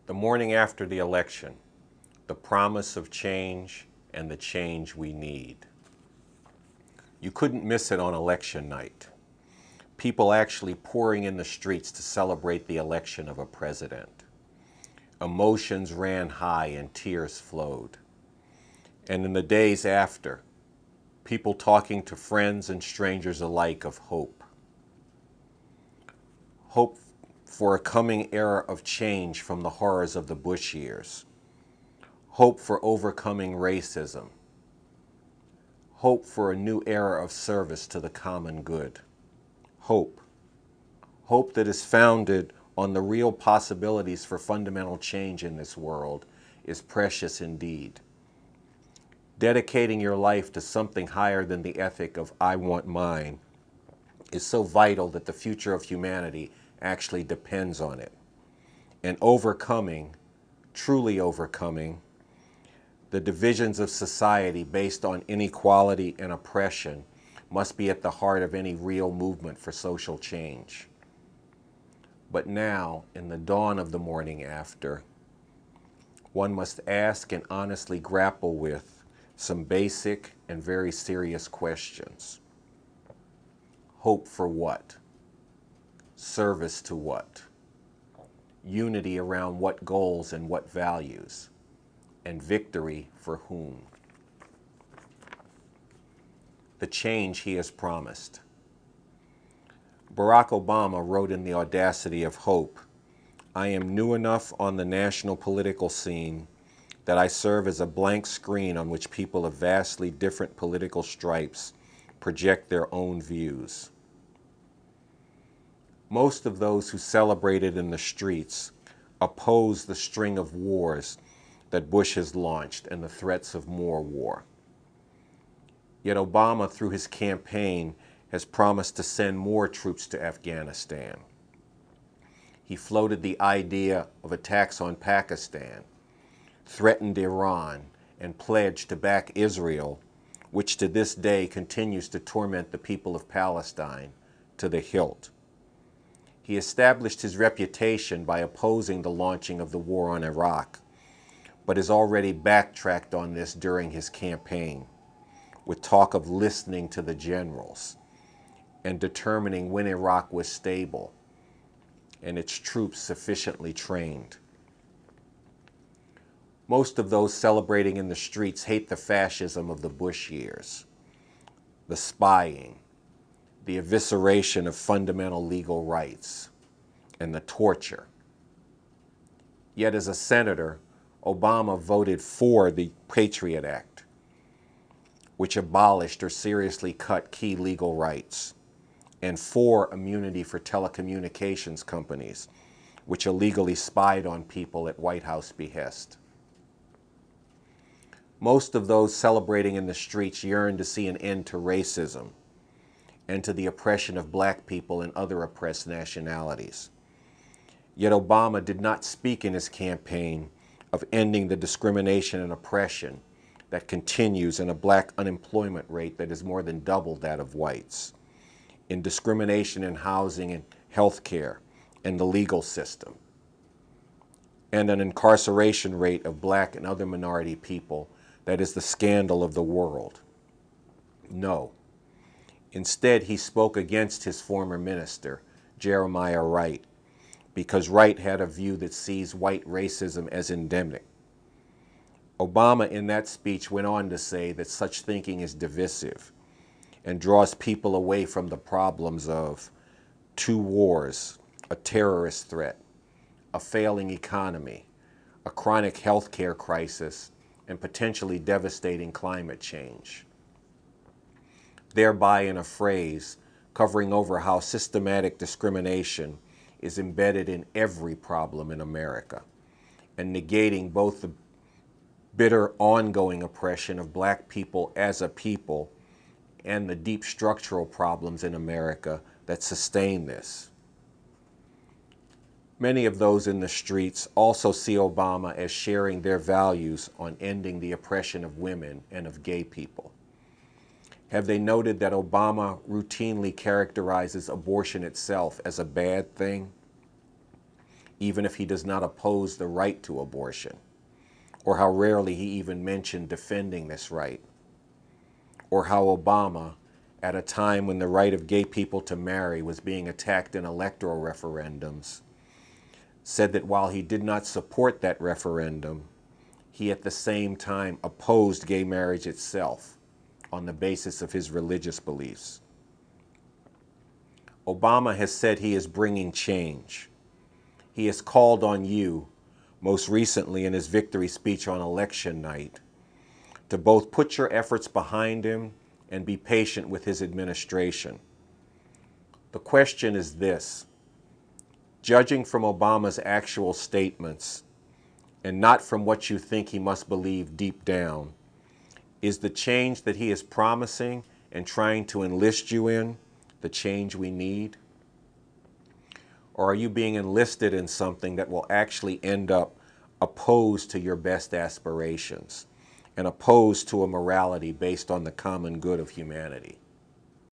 The morning after the election, the promise of change and the change we need. You couldn't miss it on election night. People actually pouring in the streets to celebrate the election of a president. Emotions ran high and tears flowed. And in the days after, people talking to friends and strangers alike of hope. Hope for a coming era of change from the horrors of the Bush years. Hope for overcoming racism. Hope for a new era of service to the common good. Hope. Hope that is founded on the real possibilities for fundamental change in this world is precious indeed. Dedicating your life to something higher than the ethic of I want mine is so vital that the future of humanity actually depends on it. And overcoming, truly overcoming, the divisions of society based on inequality and oppression must be at the heart of any real movement for social change. But now, in the dawn of the morning after, one must ask and honestly grapple with some basic and very serious questions. Hope for what? Service to what? Unity around what goals and what values? And victory for whom? The change he has promised. Barack Obama wrote in The Audacity of Hope, "I am new enough on the national political scene that I serve as a blank screen on which people of vastly different political stripes project their own views." Most of those who celebrated in the streets oppose the string of wars that Bush has launched and the threats of more war. Yet Obama, through his campaign, has promised to send more troops to Afghanistan. He floated the idea of attacks on Pakistan, threatened Iran, and pledged to back Israel, which to this day continues to torment the people of Palestine, to the hilt. He established his reputation by opposing the launching of the war on Iraq, but has already backtracked on this during his campaign, with talk of listening to the generals and determining when Iraq was stable and its troops sufficiently trained. Most of those celebrating in the streets hate the fascism of the Bush years, the spying, the evisceration of fundamental legal rights, and the torture. Yet as a senator, Obama voted for the Patriot Act, which abolished or seriously cut key legal rights, and for immunity for telecommunications companies, which illegally spied on people at White House behest. Most of those celebrating in the streets yearn to see an end to racism and to the oppression of black people and other oppressed nationalities. Yet Obama did not speak in his campaign of ending the discrimination and oppression that continues in a black unemployment rate that is more than double that of whites, in discrimination in housing and health care and the legal system, and an incarceration rate of black and other minority people that is the scandal of the world. No. Instead, he spoke against his former minister, Jeremiah Wright, because Wright had a view that sees white racism as endemic. Obama in that speech went on to say that such thinking is divisive and draws people away from the problems of 2 wars, a terrorist threat, a failing economy, a chronic health care crisis, and potentially devastating climate change. Thereby, in a phrase, covering over how systematic discrimination is embedded in every problem in America, and negating both the bitter ongoing oppression of black people as a people and the deep structural problems in America that sustain this. Many of those in the streets also see Obama as sharing their values on ending the oppression of women and of gay people. Have they noted that Obama routinely characterizes abortion itself as a bad thing? even if he does not oppose the right to abortion, or how rarely he even mentioned defending this right, or how Obama, at a time when the right of gay people to marry was being attacked in electoral referendums, said that while he did not support that referendum, he at the same time opposed gay marriage itself on the basis of his religious beliefs. Obama has said he is bringing change. He has called on you, most recently in his victory speech on election night, to both put your efforts behind him and be patient with his administration. The question is this: judging from Obama's actual statements, and not from what you think he must believe deep down, is the change that he is promising and trying to enlist you in the change we need? Or are you being enlisted in something that will actually end up opposed to your best aspirations and opposed to a morality based on the common good of humanity?